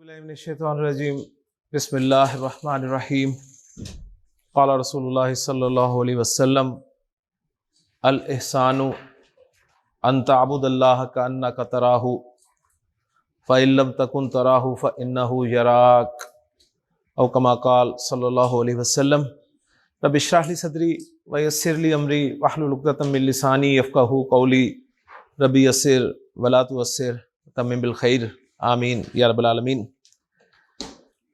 बिस्मिल्लाहिर्रहमानिर्रहीम बिस्मिल्लाहिर्रहमानिर्रहीम क़ाला रसूलुल्लाह सल्लल्लाहु अलैहि वसल्लम अल इहसानु अन तअबुदल्लाह कअन्नका तराहु फ़इन लम तकुन तराहु फ़इन्नहु यराक औ कमा क़ाल सल्लल्लाहु अलैहि वसल्लम रब्बि इश्रह ली सदरी व यस्सिर ली अमरी वहलुल उक़दतम मिन लिसानी यफ़क़हू क़ौली रब्बि यस्सिर वला तुअस्सिर तम्मिम बिल खैर आमीन या रब्बल आलमीन।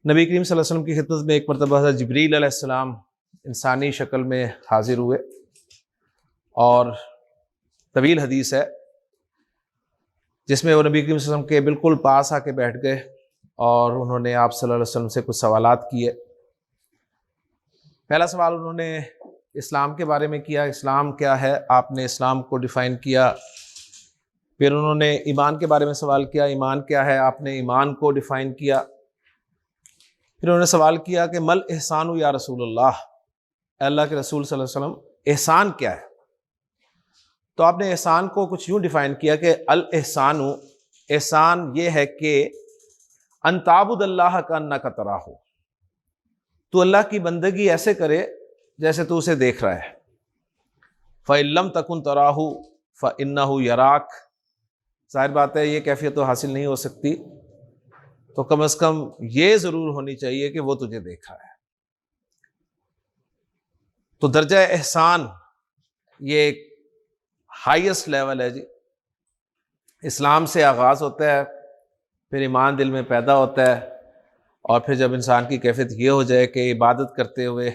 नबी करीम सल्लल्लाहु अलैहि वसल्लम की खिदमत में एक मरतबा हज़रत जिब्रील अलैहिस्सलाम इंसानी शक्ल में हाजिर हुए और तवील हदीस है जिसमें वो नबी करीम सल्लल्लाहु अलैहि वसल्लम के बिल्कुल पास आके बैठ गए और उन्होंने आप सल्लल्लाहु अलैहि वसल्लम से कुछ सवालात किए। पहला सवाल उन्होंने इस्लाम के बारे में किया, इस्लाम क्या है, आपने इस्लाम को डिफ़ाइन किया। फिर उन्होंने ईमान के बारे में सवाल किया, ईमान क्या है, आपने ईमान को डिफ़ाइन किया। फिर उन्होंने सवाल किया कि मल एहसानु या रसूलुल्लाह, अल्लाह के रसूल सल्लल्लाहु अलैहि वसल्लम एहसान क्या है। तो आपने एहसान को कुछ यूँ डिफ़ाइन किया कि अल एहसानु, एहसान ये है कि अन ताबुदल्लाह कअन्नका तराहु, तू अल्लाह की बंदगी ऐसे करे जैसे तू उसे देख रहा है। फ़इन लम तकुन तराहु फ़इन्नहु यराक, ज़ाहिर बात है ये कैफियत तो हासिल नहीं हो सकती, तो कम से कम ये ज़रूर होनी चाहिए कि वो तुझे देख रहा है। तो दर्जा एहसान ये एक हाईएस्ट लेवल है जी। इस्लाम से आगाज़ होता है, फिर ईमान दिल में पैदा होता है, और फिर जब इंसान की कैफियत ये हो जाए कि इबादत करते हुए,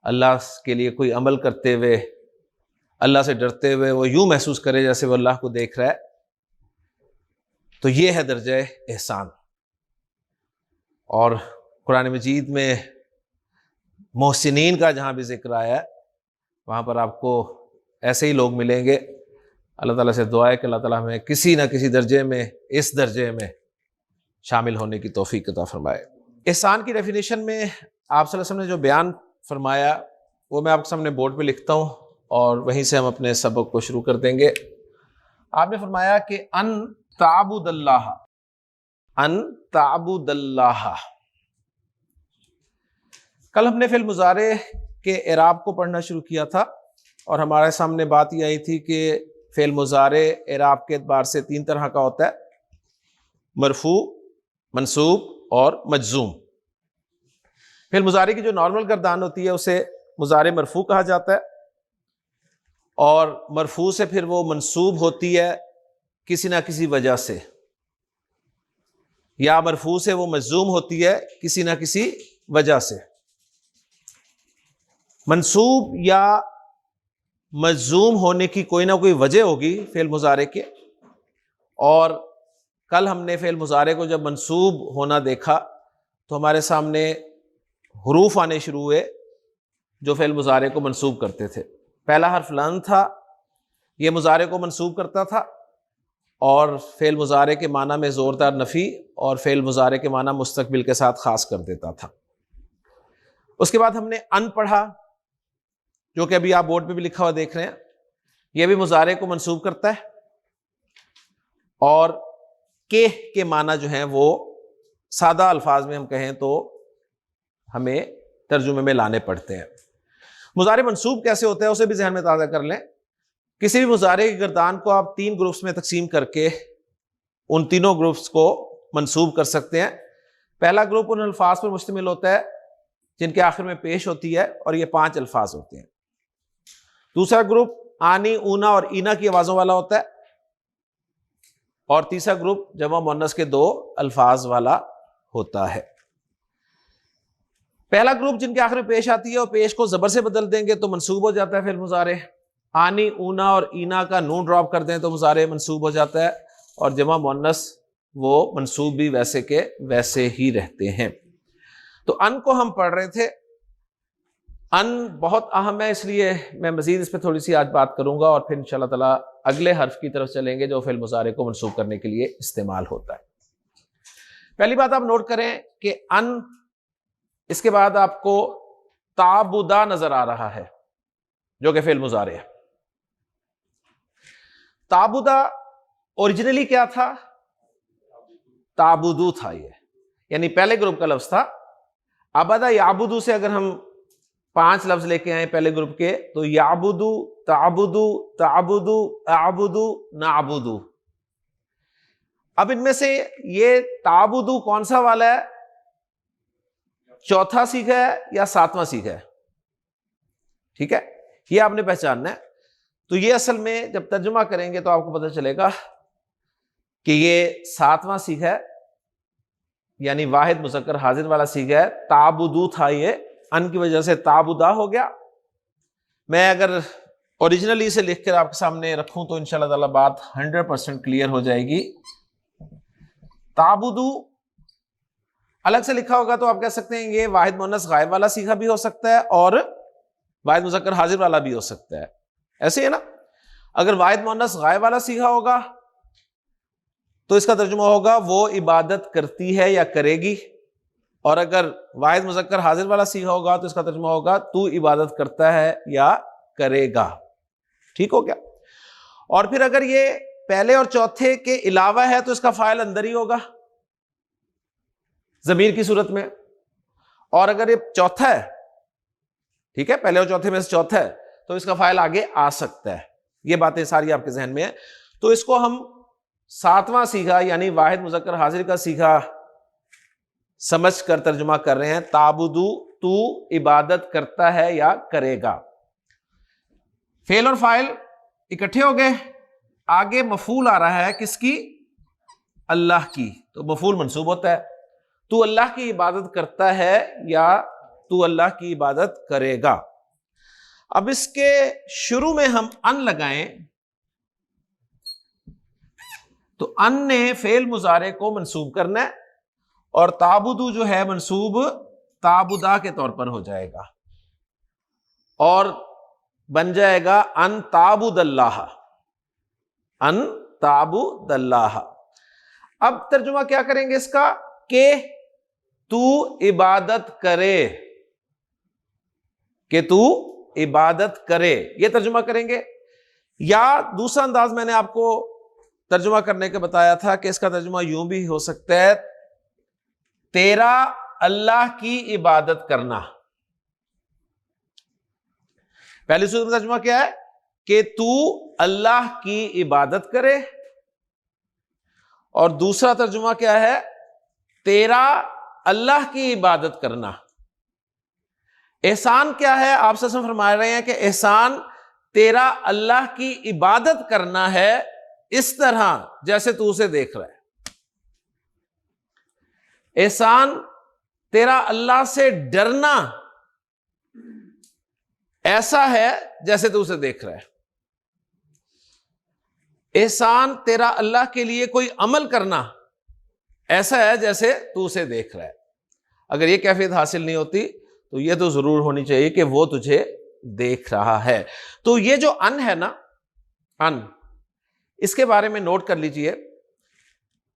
अल्लाह के लिए कोई अमल करते हुए, अल्लाह से डरते हुए वो यूँ महसूस करे जैसे वो अल्लाह को देख रहा है, तो ये है दर्जा एहसान। और कुरान मजीद में मोहसिनीन का जहाँ भी जिक्र आया है वहाँ पर आपको ऐसे ही लोग मिलेंगे। अल्लाह ताला से दुआ है कि अल्लाह ताला हमें किसी न किसी दर्जे में, इस दर्जे में शामिल होने की तौफीक अता फरमाए। एहसान की डेफिनेशन में आप सल्लल्लाहु अलैहि वसल्लम ने जो बयान फरमाया वो मैं आपके सामने बोर्ड पे लिखता हूँ और वहीं से हम अपने सबक को शुरू कर देंगे। आपने फरमाया कि अन ताबुदल्लाह, अन ताबुदल्लाह। कल हमने फिल मुजारे के एराब को पढ़ना शुरू किया था और हमारे सामने बात ये आई थी कि फिल मुजारे एराब के एतबार से तीन तरह का होता है, मरफू, मंसूब और मजजूम। फिल मुजारे की जो नॉर्मल गर्दान होती है उसे मुजारे मरफू कहा जाता है, और मरफू से फिर वो मंसूब होती है किसी ना किसी वजह से, या मरफू से वो मजजूम होती है किसी ना किसी वजह से। मंसूब या मजजूम होने की कोई ना कोई वजह होगी फेल मुजारे के, और कल हमने फेल मुजारे को जब मंसूब होना देखा तो हमारे सामने हुरूफ आने शुरू हुए जो फेल मुजारे को मंसूब करते थे। पहला हर्फ लन था, यह मुजारे को मंसूब करता था और फेल मुजारे के माना में ज़ोरदार नफ़ी और फेल मुजारे के माना मुस्तकबिल के साथ ख़ास कर देता था। उसके बाद हमने अन पढ़ा, जो कि अभी आप बोर्ड पे भी लिखा हुआ देख रहे हैं, यह भी मुजारे को मंसूब करता है, और के माना जो हैं वो सादा अल्फाज में हम कहें तो हमें तर्जुमे में लाने पड़ते हैं। मुजारे मंसूब कैसे होता है उसे भी जहन में ताज़ा कर लें। किसी भी मुजारे की गर्दान को आप तीन ग्रुप्स में तकसीम करके उन तीनों ग्रुप्स को मंसूब कर सकते हैं। पहला ग्रुप उन अल्फाज पर मुश्तमिल होता है जिनके आखिर में पेश होती है, और ये 5 अल्फाज होते हैं। दूसरा ग्रुप आनी, ऊना और ईना की आवाज़ों वाला होता है, और तीसरा ग्रुप जमा मुन्नस के 2 अल्फाज वाला होता है। पहला ग्रुप जिनके आखिर में पेश आती है और पेश को जबर से बदल देंगे तो मंसूब हो जाता है फिर मुजारे। आनी, ऊना और ईना का नून ड्रॉप कर दें तो मुजारे मंसूब हो जाता है, और जमा मुन्नस वो मंसूब भी वैसे के वैसे ही रहते हैं। तो अन को हम पढ़ रहे थे। अन बहुत अहम है, इसलिए मैं मजीद इस पर थोड़ी सी आज बात करूंगा और फिर इंशाल्लाह ताला अगले हर्फ की तरफ चलेंगे जो फिल मुजारे को मंसूब करने के लिए इस्तेमाल होता है। पहली बात आप नोट करें कि अन, इसके बाद आपको ताबुदा नजर आ रहा है जो कि फिल मुजारे है। ताबुदा ओरिजिनली क्या था? ताबुदू था ये, यानी पहले ग्रुप का लफ्ज था। अबदा याबुदू से अगर हम 5 लफ्ज लेके आए पहले ग्रुप के, तो याबुदू, ताबुदू, ताबुदू, आबुदू, नाबुदू। अब इनमें से ये ताबुदू कौन सा वाला है? चौथा सीखा है या 7वां सीखा है? ठीक है, ये आपने पहचानना है। तो ये असल में जब तर्जुमा करेंगे तो आपको पता चलेगा कि ये 7वां सीखा है, यानी वाहिद मुज़क्कर हाजिर वाला सीखा है। ताबुदू था, ये अन की वजह से ताबुदा हो गया। मैं अगर ओरिजिनली इसे लिख कर आपके सामने रखूं तो इंशाल्लाह ताला बात 100% क्लियर हो जाएगी। ताबुदू अलग से लिखा होगा तो आप कह सकते हैं ये वाहिद मुअन्नस गायब वाला सीखा भी हो सकता है और वाहिद मुज़क्कर हाजिर वाला भी हो सकता है। ऐसे है ना। अगर वाहिद मुअन्नस गायब वाला सीखा होगा तो इसका तर्जुमा होगा वो इबादत करती है या करेगी, और अगर वाहिद मुज़क्कर हाजिर वाला सीखा होगा तो इसका तर्जुमा होगा तू इबादत करता है या करेगा। ठीक हो गया। और फिर अगर ये पहले और चौथे के अलावा है तो इसका फाइल अंदर ही होगा ज़मीर की सूरत में, और अगर ये चौथा है, ठीक है, पहले और चौथे में से चौथा है, तो इसका फाइल आगे आ सकता है। ये बातें सारी आपके जहन में है। तो इसको हम 7वां सीखा यानी वाहिद मुज़क्कर हाजिर का सीखा समझ कर तर्जुमा कर रहे हैं। ताबुदू, तू इबादत करता है या करेगा। फेल और फाइल इकट्ठे हो गए। आगे मफूल आ रहा है किसकी? अल्लाह की। तो मफूल मंसूब होता है। तू अल्लाह की इबादत करता है या तू अल्लाह की इबादत करेगा। अब इसके शुरू में हम अन लगाएं तो अन ने फेल मुजारे को मंसूब करना है, और ताबुदू जो है मंसूब ताबुदा के तौर पर हो जाएगा और बन जाएगा अन ताबुदल्लाह, अन ताबुदल्लाह। अब तर्जुमा क्या करेंगे इसका? के तू इबादत करे, कि तू इबादत करे, यह तर्जुमा करेंगे। या दूसरा अंदाज मैंने आपको तर्जुमा करने के बताया था कि इसका तर्जुमा यूं भी हो सकता है, तेरा अल्लाह की इबादत करना। पहली सूरत में तर्जुमा क्या है? कि तू अल्लाह की इबादत करे, और दूसरा तर्जुमा क्या है? तेरा अल्लाह की इबादत करना। एहसान क्या है? आप सच में फरमा रहे हैं कि एहसान तेरा अल्लाह की इबादत करना है इस तरह जैसे तू उसे देख रहा है। एहसान तेरा अल्लाह से डरना ऐसा है जैसे तू उसे देख रहा है। एहसान तेरा अल्लाह के लिए कोई अमल करना ऐसा है जैसे तू उसे देख रहा है। अगर यह कैफियत हासिल नहीं होती तो यह तो जरूर होनी चाहिए कि वो तुझे देख रहा है। तो ये जो अन है ना, अन, इसके बारे में नोट कर लीजिए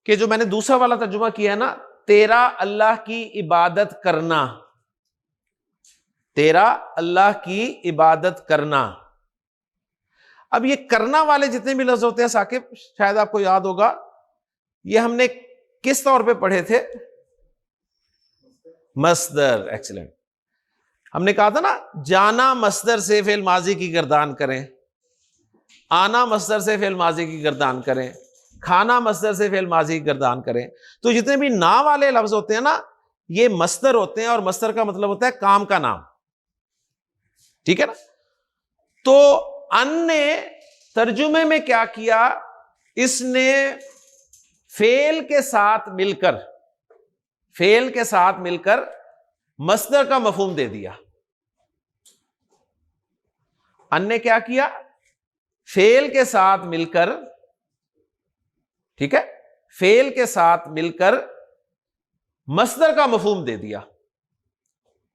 कि जो मैंने दूसरा वाला तर्जुमा किया है ना, तेरा अल्लाह की इबादत करना, तेरा अल्लाह की इबादत करना। अब ये करना वाले जितने भी लफ्ज होते हैं साकिब, शायद आपको याद होगा, ये हमने किस तौर पे पढ़े थे? मस्दर। एक्सीलेंट। हमने कहा था ना, जाना मस्दर से फेल माजी की गर्दान करें, आना मस्दर से फेल माजी की गर्दान करें, खाना मस्दर से फेल माजी की गर्दान करें। तो जितने भी ना वाले लफ्ज होते हैं ना, ये मस्दर होते हैं, और मस्दर का मतलब होता है काम का नाम। ठीक है ना। तो अन ने तर्जुमे में क्या किया? इसने फेल के साथ मिलकर, फेल के साथ मिलकर मस्दर का मफहूम दे दिया। अन ने क्या किया? फेल के साथ मिलकर, ठीक है, फेल के साथ मिलकर मस्दर का मफहूम दे दिया।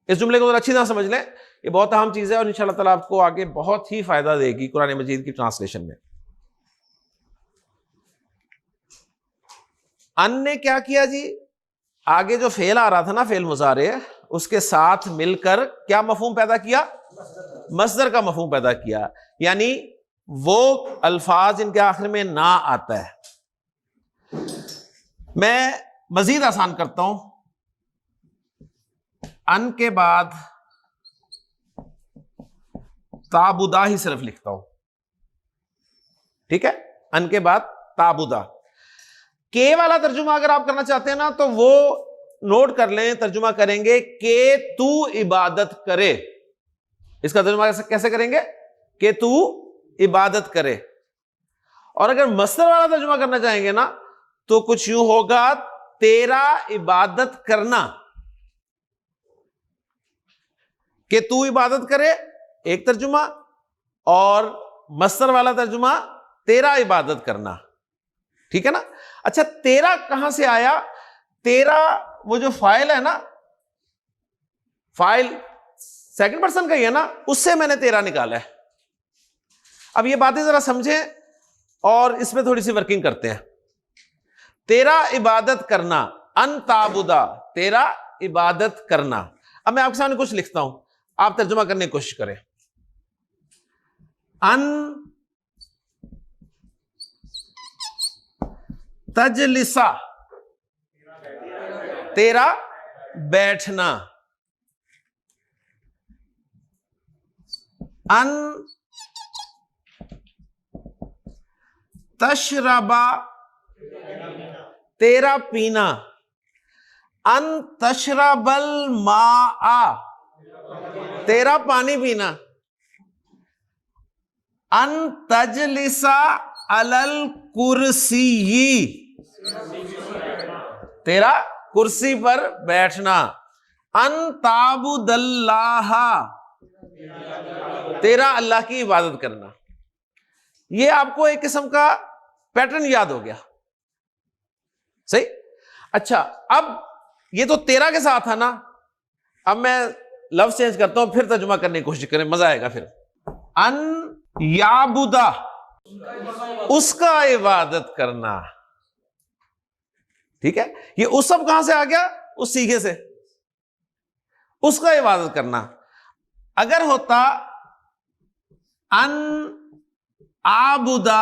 इस जुमले को अच्छी तरह समझ लें, ये बहुत अहम चीज है और इंशाअल्लाह ताला आपको आगे बहुत ही फायदा देगी कुरान मजीद की ट्रांसलेशन में। अन ने क्या किया जी? आगे जो फेल आ रहा था ना, फेल मुजारे, उसके साथ मिलकर क्या मफहूम पैदा किया? मस्दर का मफहूम पैदा किया। यानी वो अल्फाज इनके आखिर में ना आता है। मैं मजीद आसान करता हूं, अन के बाद ताबुदा ही सिर्फ लिखता हूं, ठीक है। अन के बाद ताबुदा। के वाला तर्जुमा अगर आप करना चाहते हैं ना तो वो नोट कर लें, तर्जुमा करेंगे के तू इबादत करे। इसका तर्जुमा कैसे करेंगे? के तू इबादत करे। और अगर मस्दर वाला तर्जुमा करना चाहेंगे ना तो कुछ यूं होगा, तेरा इबादत करना। कि तू इबादत करे एक तर्जुमा, और मस्दर वाला तर्जुमा तेरा इबादत करना, ठीक है ना। अच्छा, तेरा कहां से आया? तेरा वो जो फाइल है ना, फाइल सेकंड पर्सन का ही है ना, उससे मैंने तेरा निकाला है। अब ये बातें जरा समझें और इसमें थोड़ी सी वर्किंग करते हैं। तेरा इबादत करना, अन ताबुदा, तेरा इबादत करना। अब मैं आपके सामने कुछ लिखता हूं, आप तर्जुमा करने की कोशिश करें। अन तजलिसा, तेरा बैठना। अन तशरबा, तेरा पीना। अन तशरबल माआ, तेरा पानी पीना। अन तजलिसा अलल कुर्सी, तेरा कुर्सी पर बैठना। अन ताबुदल्लाह, तेरा अल्लाह की इबादत करना। ये आपको एक किस्म का पैटर्न याद हो गया, सही। अच्छा, अब ये तो तेरा के साथ है ना, अब मैं लफ्ज चेंज करता हूं, फिर तर्जुमा करने की कोशिश करें, मजा आएगा फिर। अन याबुदा, उसका इबादत करना, ठीक है। ये उस सब कहां से आ गया? उस सीखे से, उसका इबादत करना। अगर होता अन आबुदा,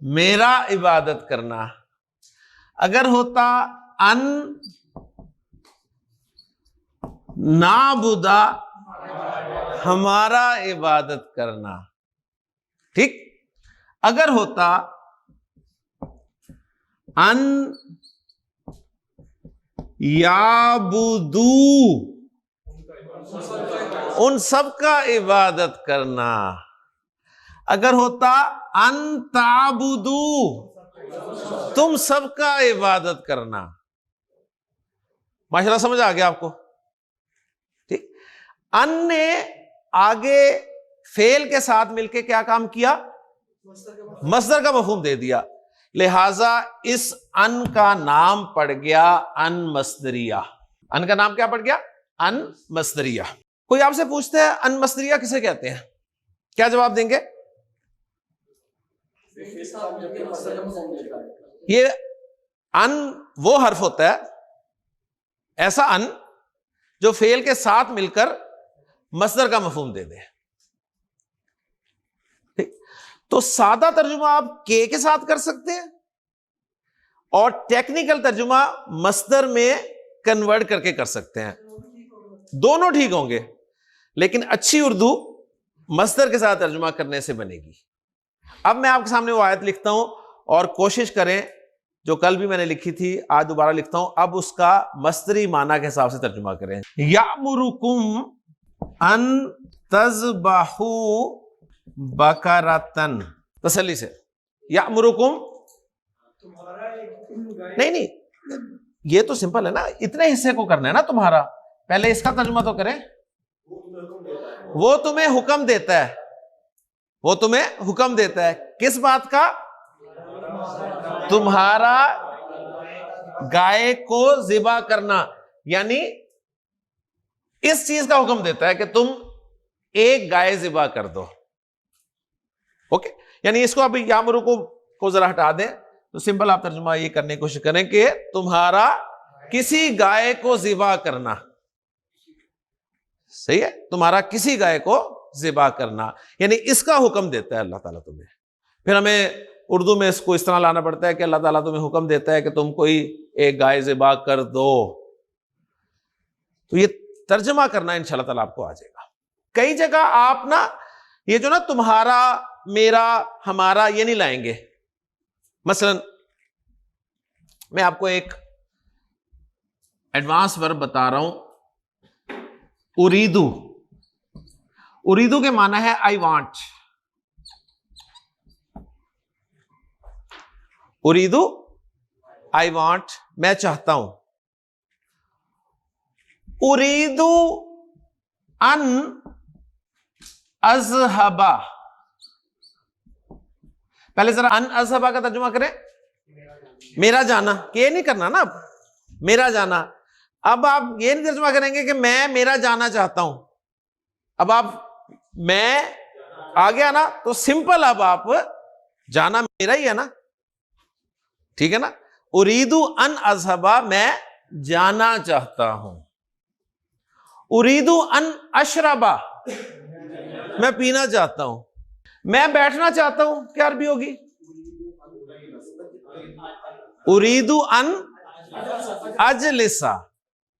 मेरा इबादत करना। अगर होता अन नाबुदा, हमारा इबादत करना, ठीक। अगर होता अन याबुदू, उन सब का इबादत करना। अगर होता अन ताबुदू, तुम सबका इबादत करना। माशाल्लाह समझ आ गया आपको, ठीक। अन ने आगे फेल के साथ मिलके क्या काम किया? मस्दर का मफहूम दे दिया, लिहाजा इस अन का नाम पड़ गया अन मस्दरिया। अन का नाम क्या पड़ गया? अन मस्दरिया। कोई आपसे पूछता है अन मस्दरिया किसे कहते हैं, क्या जवाब देंगे? ये अन वो हर्फ होता है, ऐसा अन जो फेल के साथ मिलकर मस्दर का मफहूम दे दे। तो सादा तर्जुमा आप के साथ कर सकते हैं, और टेक्निकल तर्जुमा मस्दर में कन्वर्ट करके कर सकते हैं। दोनों ठीक होंगे, लेकिन अच्छी उर्दू मस्दर के साथ तर्जुमा करने से बनेगी। अब मैं आपके सामने वो आयत लिखता हूं और कोशिश करें, जो कल भी मैंने लिखी थी आज दोबारा लिखता हूं, अब उसका मस्दरी माना के हिसाब से तर्जुमा करें। यामुरुकुम अन तज़बहू बकरतन, तसल्ली से। यामुरुकुम, नहीं, ये तो सिंपल है ना, इतने हिस्से को करना है ना तुम्हारा। पहले इसका तर्जुमा तो करें। वो तुम्हें हुक्म देता है, वो तुम्हें हुक्म देता है किस बात का? तुम्हारा गाय को ज़िबा करना, यानी इस चीज का हुक्म देता है कि तुम एक गाय ज़िबा कर दो। ओके, यानी इसको अभी यामुरु को जरा हटा दें तो सिंपल आप तर्जुमा ये करने की कोशिश करें कि तुम्हारा किसी गाय को ज़िबा करना। सही है, तुम्हारा किसी गाय को ज़िबा करना, यानी इसका हुक्म देता है अल्लाह ताला तुम्हें। फिर हमें उर्दू में इसको इस तरह लाना पड़ता है कि अल्लाह ताला तुम्हें हुक्म देता है कि तुम कोई एक गाय ज़िबा कर दो। तो ये तर्जमा करना इंशाल्लाह ताला आपको आ जाएगा। कई जगह आप ना ये जो ना तुम्हारा, मेरा, हमारा, ये नहीं लाएंगे। मसलन मैं आपको एक एडवांस वर्ब बता रहा हूं, उरीदू। उरीदू के माना है आई वांट। उरीदू आई वांट, मैं चाहता हूं। उरीदू अन अज़हबा, पहले जरा अन अज़हबा का तर्जुमा करें, मेरा जाना। ये नहीं करना ना, मेरा जाना। अब आप ये नहीं तर्जुमा करेंगे कि मैं मेरा जाना चाहता हूं। अब आप मैं आ गया ना, तो सिंपल, अब आप जाना मेरा ही है ना, ठीक है ना। उरीदू अन अज़हबा, मैं जाना चाहता हूं। उरीदू अन अशरबा, मैं पीना चाहता हूं। मैं बैठना चाहता हूं, क्या अरबी होगी? उरीदू अन अजलिसा।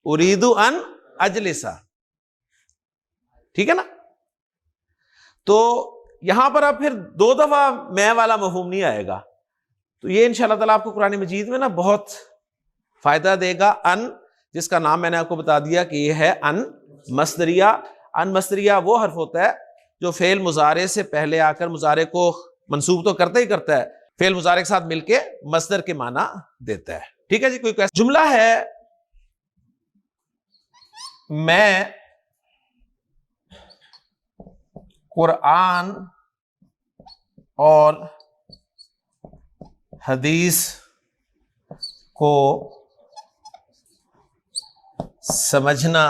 उरीदू अन अजलिसा, ठीक है ना। तो यहां पर अब फिर दो दफा मैं वाला मफहूम नहीं आएगा। तो ये इंशाअल्लाह ताला आपको कुरान मजीद में ना बहुत फायदा देगा। अन, जिसका नाम मैंने आपको बता दिया कि ये है अन मस्दरिया। अन मस्दरिया वो हर्फ होता है जो फेल मुजारे से पहले आकर मुजारे को मंसूब तो करता ही करता है, फेल मुजारे के साथ मिलके मस्दर के माना देता है। ठीक है जी। कोई जुमला है, मैं कुरान और हदीस को समझना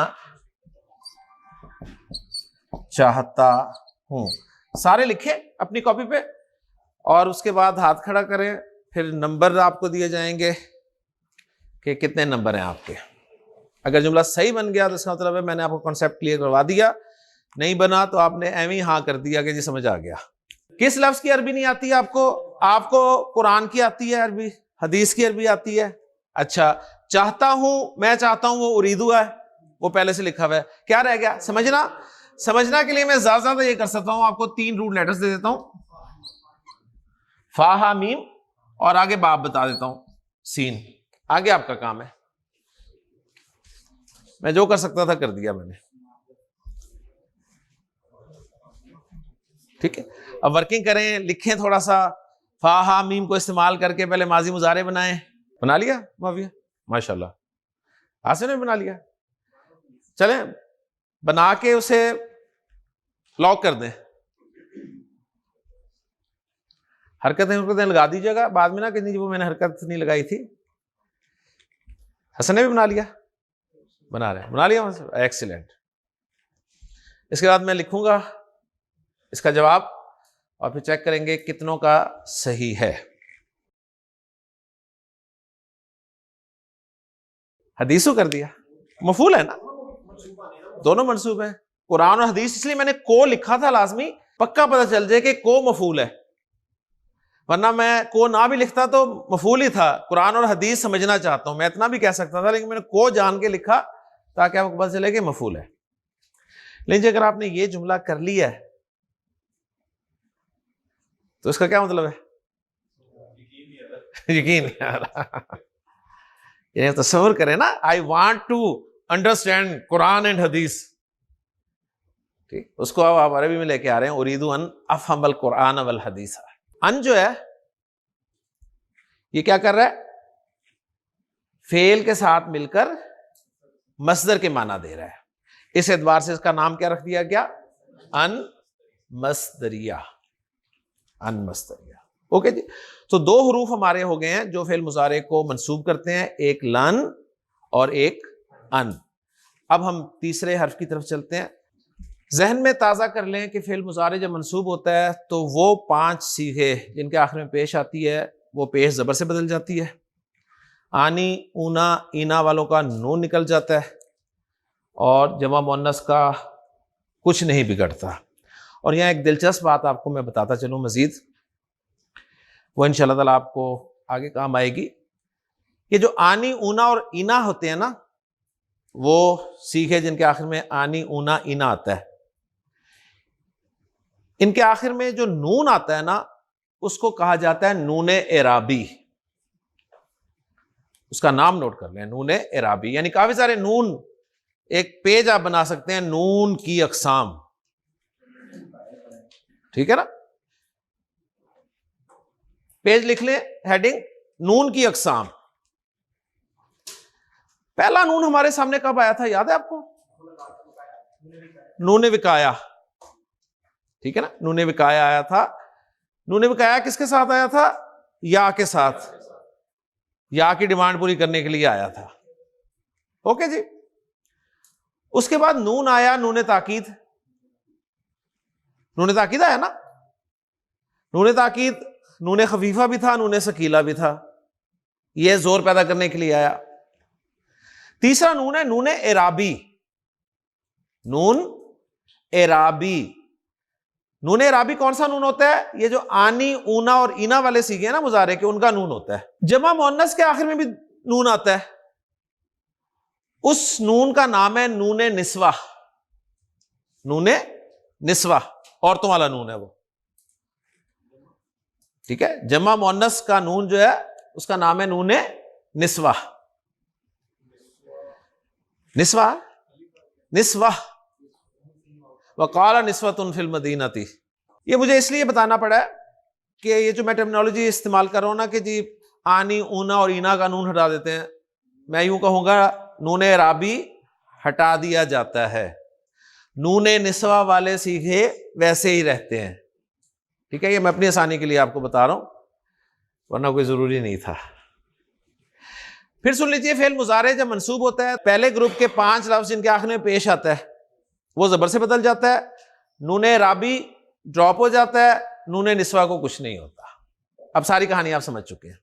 चाहता हूं। सारे लिखे अपनी कॉपी पे और उसके बाद हाथ खड़ा करें, फिर नंबर आपको दिए जाएंगे कि कितने नंबर हैं आपके। अगर जुमला सही बन गया तो इसका मतलब है मैंने आपको कॉन्सेप्ट क्लियर करवा दिया, नहीं बना तो आपने एवं ही हाँ कर दिया कि जी समझ आ गया। किस लफ्ज की अरबी नहीं आती है आपको? आपको कुरान की आती है अरबी, हदीस की अरबी आती है। अच्छा, चाहता हूं, मैं चाहता हूं, वो उरीदू है, वो पहले से लिखा हुआ है। क्या रह गया? समझना। समझना के लिए मैं ज्यादा ये कर सकता हूं, आपको 3 रूट लेटर्स दे देता हूं, फा हा मीम, और आगे बाप बता देता हूं, सीन। आगे आपका काम है। मैं जो कर सकता था कर दिया मैंने, ठीक है। अब वर्किंग करें, लिखें थोड़ा सा, फा हा मीम को इस्तेमाल करके पहले माजी मुजारे बनाएं। बना लिया माविया? माशाल्लाह, आसिफ ने बना लिया। चलें बना के उसे लॉक कर दें। हरकतें लगा दीजिएगा बाद में ना कि वो मैंने हरकत नहीं लगाई थी। हसन ने भी बना लिया? बना लिया, एक्सीलेंट। इसके बाद मैं लिखूंगा इसका जवाब और फिर चेक करेंगे कितनों का सही है। हदीसों कर दिया, मफूल है ना, दोनों मंसूब है। कुरान और हदीस, इसलिए मैंने को लिखा था, लाजमी पक्का पता चल जाए कि को मफूल है, वरना मैं को ना भी लिखता तो मफूल ही था। कुरान और हदीस समझना चाहता हूं, मैं इतना भी कह सकता था, लेकिन मैंने को जान के लिखा ताकि आपको पता चले कि मफूल है। लेकिन अगर आपने ये जुमला कर लिया है तो इसका क्या मतलब है? यकीन नहीं आ रहा। ये तस्वीर करें ना, I want to understand Quran and hadith, ठीक। उसको अब आप अरबी में लेके आ रहे हैं, उरीदू अन अफहमल कुरान वल हदीस। अन जो है ये क्या कर रहा है? फेल के साथ मिलकर मस्दर के माना दे रहा है। इस एतबार से इसका नाम क्या रख दिया गया? अन मस्दरिया। अन मस्दरिया, ओके जी। तो 2 हरूफ हमारे हो गए हैं जो फेल मुजारे को मंसूब करते हैं, एक लन और एक अन। अब हम तीसरे हर्फ की तरफ चलते हैं। जहन में ताज़ा कर लें कि फेल मुजारे जब मंसूब होता है तो वो 5 सीगे जिनके आखिर में पेश आती है वो पेश ज़बर से बदल जाती है। आनी, ऊना, ईना वालों का नून निकल जाता है और जमा मुअन्नस का कुछ नहीं बिगड़ता। और यहाँ एक दिलचस्प बात आपको मैं बताता चलूँ मजीद, वो इंशाअल्लाह ताला आपको आगे काम आएगी। ये जो आनी, ऊना और ईना होते हैं ना, वो सीखे जिनके आखिर में आनी, ऊना, इना आता है। इनके आखिर में जो नून आता है ना, उसको कहा जाता है नूने एराबी। उसका नाम नोट कर लें, नूने एराबी। यानी काफी सारे नून, एक पेज आप बना सकते हैं, नून की अकसाम, ठीक है ना। पेज लिख ले, हेडिंग नून की अकसाम। पहला नून हमारे सामने कब आया था, याद है आपको? नूने विकाया, ठीक है ना। नूने विकाया आया था। नूने विकाया किसके साथ आया था? या के साथ। या की डिमांड पूरी करने के लिए आया था। ओके जी। उसके बाद नून आया, नूने ताकीद। नूने ताकीद आया ना। नूने ताकीद नूने खफीफा भी था, नूने सकीला भी था। यह जोर पैदा करने के लिए आया। तीसरा नून है नूने एराबी। नून एराबी। नून एराबी कौन सा नून होता है? ये जो आनी, ऊना और इना वाले सीखे हैं ना मुजारे के, उनका नून होता है। जमा मुअन्नस के आखिर में भी नून आता है। उस नून का नाम है नूने निस्वा। नूने निस्वा, औरतों वाला नून है वो, ठीक है। जमा मुअन्नस का नून जो है उसका नाम है नूने निस्वा। निस्वा, निस्वा। वक़ाला निस्वतुन फिल मदीनती। ये मुझे इसलिए बताना पड़ा है कि ये जो मैं टर्मिनोलॉजी इस्तेमाल कर रहा हूं ना, कि जी आनी, ऊना और इना का नून हटा देते हैं, मैं यूं कहूंगा नूने राबी हटा दिया जाता है। नूने निस्वा वाले सीखे वैसे ही रहते हैं, ठीक है। ये मैं अपनी आसानी के लिए आपको बता रहा हूं, वरना कोई जरूरी नहीं था। फिर सुन लीजिए, फेल मुजारे जब मंसूब होता है, पहले ग्रुप के 5 लफ्ज जिनके आखिर में पेश आता है वो जबर से बदल जाता है। नूने राबी ड्रॉप हो जाता है, नूने निस्वा को कुछ नहीं होता। अब सारी कहानी आप समझ चुके हैं।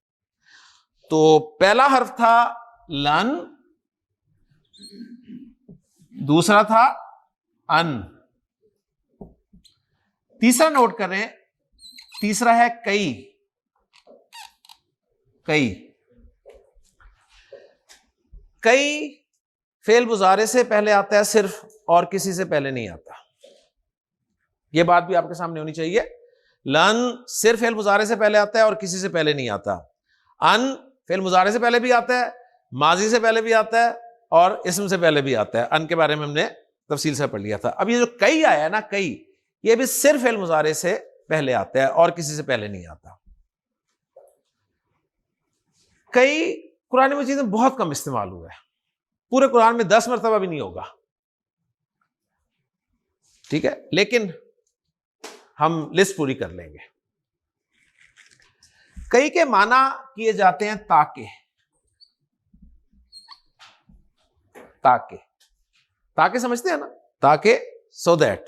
तो पहला हर्फ था लन, दूसरा था अन, तीसरा नोट करें, तीसरा है कई। कई, कई फेल मुजारे से पहले आता है सिर्फ, और किसी से पहले नहीं आता। यह बात भी आपके सामने होनी चाहिए। लन सिर्फ फेल मुजारे से पहले आता है और किसी से पहले नहीं आता। अन फेल मुजारे से पहले भी आता है, माजी से पहले भी आता है और इस्म से पहले भी आता है। अन के बारे में हमने तफसील से पढ़ लिया था। अब ये जो कई आया ना, कई, ये भी सिर्फ फेल मुजारे से पहले आता है और किसी से पहले नहीं आता। कई कुरान मजीद में बहुत कम इस्तेमाल हुआ है, पूरे कुरान में 10 मरतबा भी नहीं होगा, ठीक है। लेकिन हम लिस्ट पूरी कर लेंगे। कई के माना किए जाते हैं ताके। ताके, ताके समझते हैं ना, ताके, सो दैट।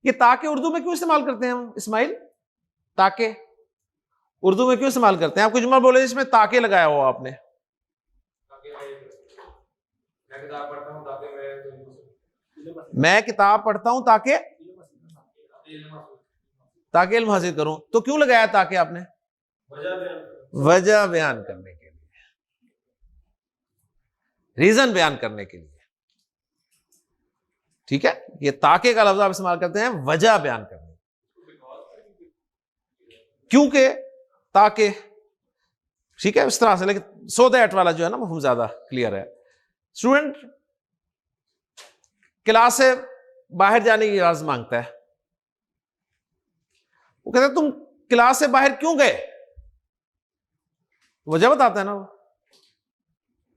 ये ताके उर्दू में क्यों इस्तेमाल करते हैं हम इस्माइल? ताके उर्दू में क्यों इस्तेमाल करते हैं? आप कुछ जुमला बोले जिसमें ताके लगाया हो आपने। मैं किताब पढ़ता हूं ताकि ताकि इल्म हासिल करूं। तो क्यों लगाया ताकि आपने? वजह बयान करने के लिए, रीजन बयान करने के लिए, ठीक है। ये ताके का लफ्ज आप इस्तेमाल करते हैं वजह बयान करने, क्योंकि ताकि, ठीक है, इस तरह से। लेकिन सो दैट वाला जो है ना वो ज्यादा क्लियर है। स्टूडेंट क्लास से बाहर जाने की इजाजत मांगता है, वो कहता है तुम क्लास से बाहर क्यों गए? वजह बताता है ना वो,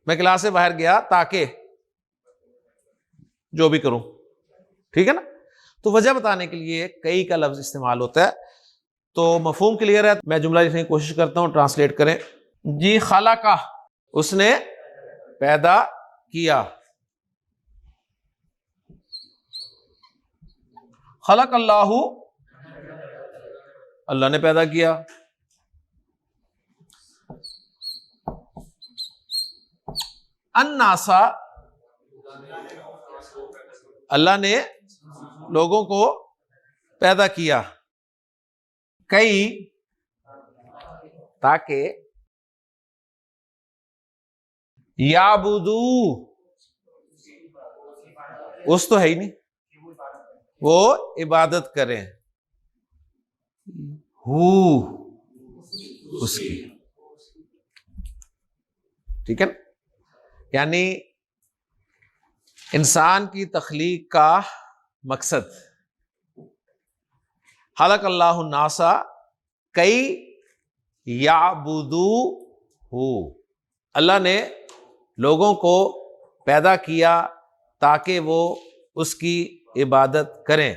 मैं क्लास से बाहर गया ताकि जो भी करूं, ठीक है ना। तो वजह बताने के लिए कई का लफ्ज इस्तेमाल होता है। तो मफहूम क्लियर है। मैं जुमला लिखने की कोशिश करता हूं, ट्रांसलेट करें जी। खलका, उसने पैदा किया। खलक अल्लाहु, अल्लाह ने पैदा किया। अन्नासा, अल्लाह ने लोगों को पैदा किया। कई, ताकि याबुदू, उस तो है ही नहीं, वो इबादत करें हु उसकी। ठीक है ना? यानी इंसान की तख्लीक का मकसद, खलक अल्लाहु नासा कई याबुदू हु, अल्लाह ने लोगों को पैदा किया ताकि वो उसकी इबादत करें।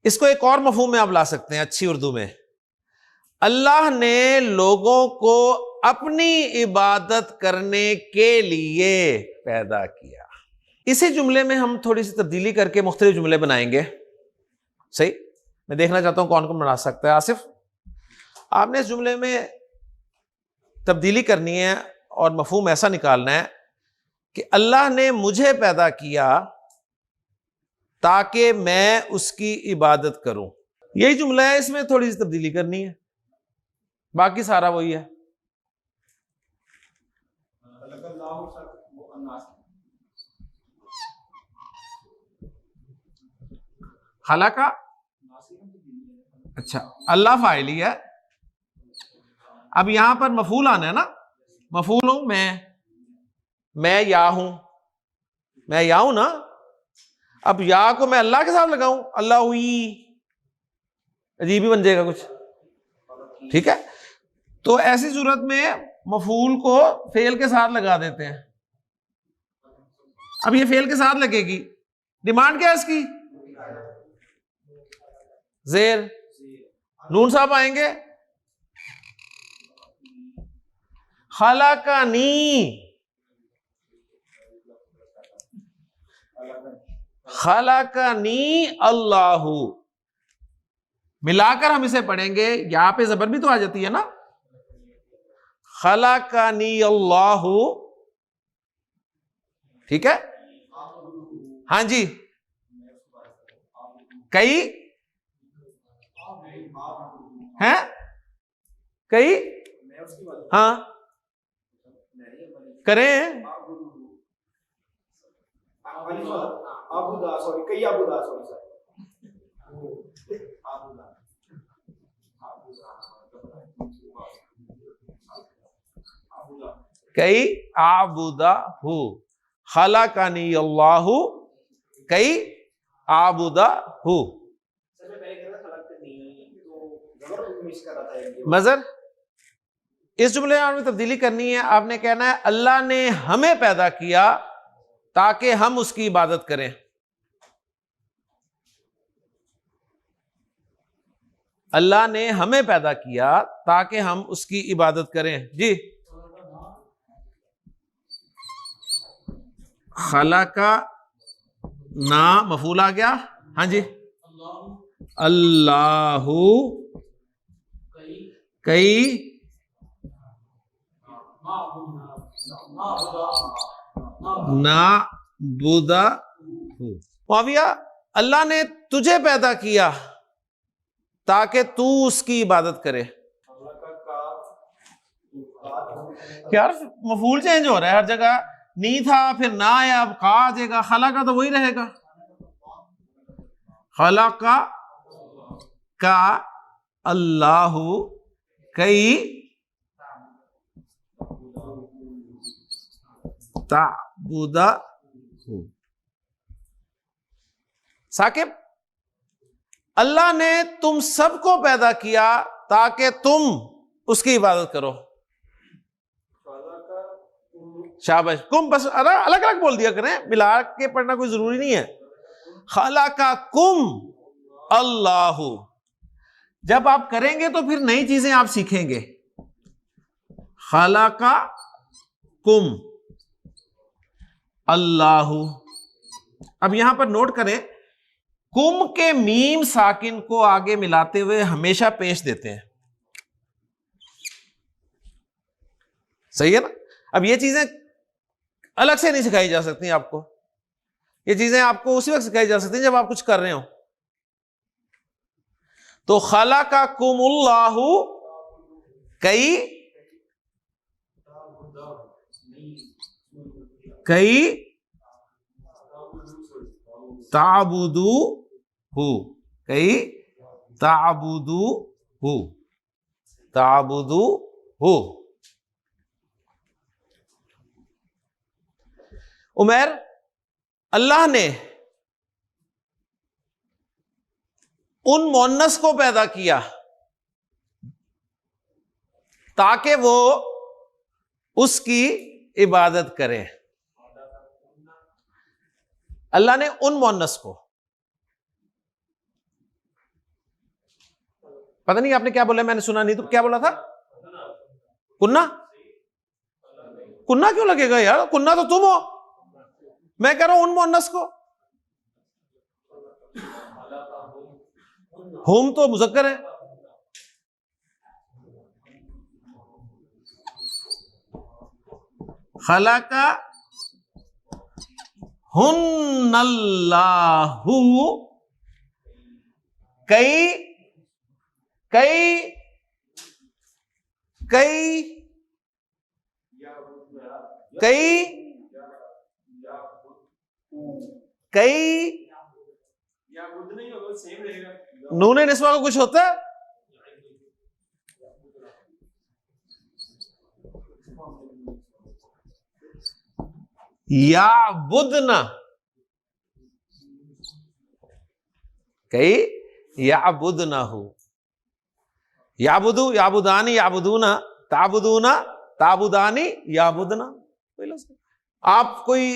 इसको एक और मफहूम में आप ला सकते हैं अच्छी उर्दू में, अल्लाह ने लोगों को अपनी इबादत करने के लिए पैदा किया। इसी जुमले में हम थोड़ी सी तब्दीली करके मुख्तलिफ जुमले बनाएंगे। सही, मैं देखना चाहता हूं कौन कौन बना सकता है। आसिफ, आपने इस जुमले में तब्दीली करनी है और मफहूम ऐसा निकालना है कि अल्लाह ने मुझे पैदा किया ताकि मैं उसकी इबादत करूं। यही जुमला है, इसमें थोड़ी सी तब्दीली करनी है, बाकी सारा वही है। खलका, अच्छा अल्लाह फाइली है। अब यहां पर मफूल आना है ना, मफूल हूं मैं या हूं, मैं या हूं ना। अब या को मैं अल्लाह के साथ लगाऊं, अल्लाह हुई, अजीब ही बन जाएगा कुछ। ठीक है, तो ऐसी सूरत में मफूल को फेल के साथ लगा देते हैं। अब ये फेल के साथ लगेगी, डिमांड क्या है इसकी? जेर, नून साहब आएंगे, खलकानी, खलकानी अल्लाहु, मिलाकर हम इसे पढ़ेंगे। यहां पे जबर भी तो आ जाती है ना, खलकानी अल्लाहु। ठीक है, हाँ जी, कई हैं, कई, हाँ करें, कई आबुदा हु, खलकानी अल्लाहु कई आबुदा हु। मजर, इस जुमले में आपने तब्दीली करनी है। आपने कहना है अल्लाह ने हमें पैदा किया ताकि हम उसकी इबादत करें। अल्लाह ने हमें पैदा किया ताकि हम उसकी इबादत करें। जी, खलका ना मफूल आ गया। हाँ जी, अल्लाहु कई ना बुदा हु। मुआविया, अल्लाह ने तुझे पैदा किया ताकि तू उसकी इबादत करे। यार मफूल चेंज हो रहा है हर जगह, नी था फिर ना आया, अब का आ जाएगा, खला का तो वही रहेगा। खला का अल्लाहु कई ताबुदा हु। साकिब, अल्लाह ने तुम सबको पैदा किया ताकि तुम उसकी इबादत करो। शाबाश, कुम बस अलग अलग बोल दिया करें, मिला के पढ़ना कोई जरूरी नहीं है। खलका कुम अल्लाहु, जब आप करेंगे तो फिर नई चीजें आप सीखेंगे। खलका कुम अल्लाहु। अब यहां पर नोट करें, कुम के मीम साकिन को आगे मिलाते हुए हमेशा पेश देते हैं। सही है ना? अब ये चीजें अलग से नहीं सिखाई जा सकती आपको, ये चीजें आपको उसी वक्त सिखाई जा सकती हैं जब आप कुछ कर रहे हो। तो खलका कुमुल्लाहु कई कई ताबुदू हु, कई ताबुदू हु, ताबुदू हु। उमर, अल्लाह ने उन मोन्नस को पैदा किया ताकि वो उसकी इबादत करें। अल्लाह ने उन मोन्नस को, पता नहीं आपने क्या बोला, मैंने सुना नहीं, तो क्या बोला था? कुन्ना? कुन्ना क्यों लगेगा यार, कुन्ना तो तुम हो। मैं कह रहा हूं उन मोन्नस को, हुम तो मुज़क्कर है। खलका हुन्नल्लाहु, कई कई कई कई कई नूने निस्वा को कुछ होता है? या बुदना, कई या बुदना हो, याबुदू याबुदानी याबुदूना, ताबुदूना ताबुदानी याबुदना। आप कोई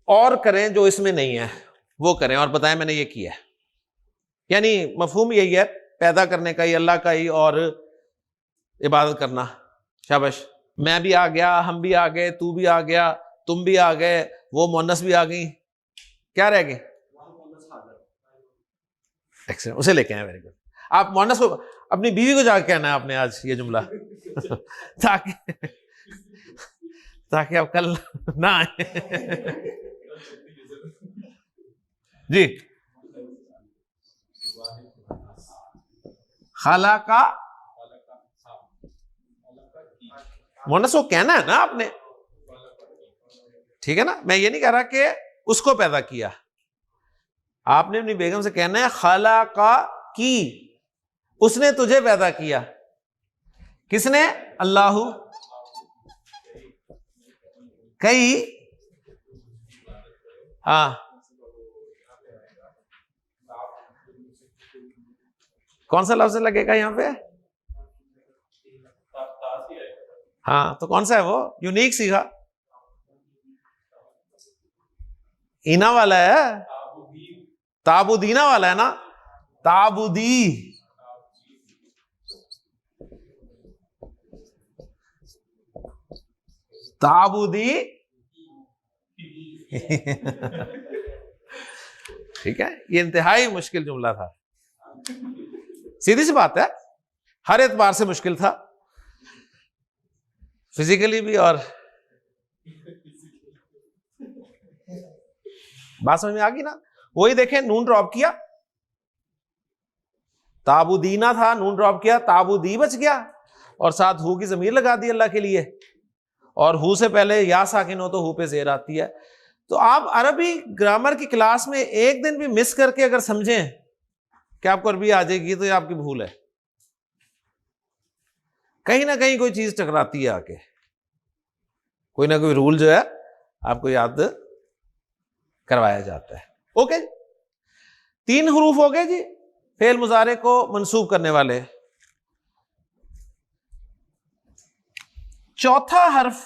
और करें जो इसमें नहीं है वो करें और बताएं मैंने ये किया है। यानी मफहूम यही है, पैदा करने का ही, अल्लाह का ही, और इबादत करना। शाबाश, मैं भी आ गया, हम भी आ गए, तू भी आ गया, तुम भी आ गए, वो मोनस भी आ गई, क्या रह गए? एक्सेलेंट, उसे लेके आए, वेरी गुड। आप मोनस को, अपनी बीवी को जाके कहना है आपने आज ये जुमला ताकि ताकि आप कल ना आए। जी, खाला का मोनस को कहना है ना आपने, ठीक है ना? मैं ये नहीं कह रहा कि उसको पैदा किया, आपने अपनी बेगम से कहना है खाला का की, उसने तुझे पैदा किया। किसने? अल्लाहु। कई, हाँ, कौन सा लफ्ज लगेगा यहां पे? हाँ, तो कौन सा है वो? यूनिक सीखा, इना वाला है, ताबुदीना वाला है ना, ताबुदी। ताबुदी ठीक है, ये इंतहाई मुश्किल जुमला था, सीधी सी बात है, हर एतबार से मुश्किल था, फिजिकली भी। और बात समझ में आ गई ना? वही देखें, नून ड्रॉप किया, ताबुदीना था, नून ड्रॉप किया, ताबुदी बच गया, और साथ हु की जमीर लगा दी अल्लाह के लिए, और हु से पहले या साकिन हो तो हु पे जेर आती है। तो आप अरबी ग्रामर की क्लास में एक दिन भी मिस करके अगर समझें कि आपको अरबी आ जाएगी, तो ये आपकी भूल है, कहीं ना कहीं कोई चीज टकराती है आके, कोई ना कोई रूल जो है आपको याद करवाया जाता है। ओके, 3 हरूफ हो गए जी फेल मुजारे को मंसूब करने वाले। चौथा हर्फ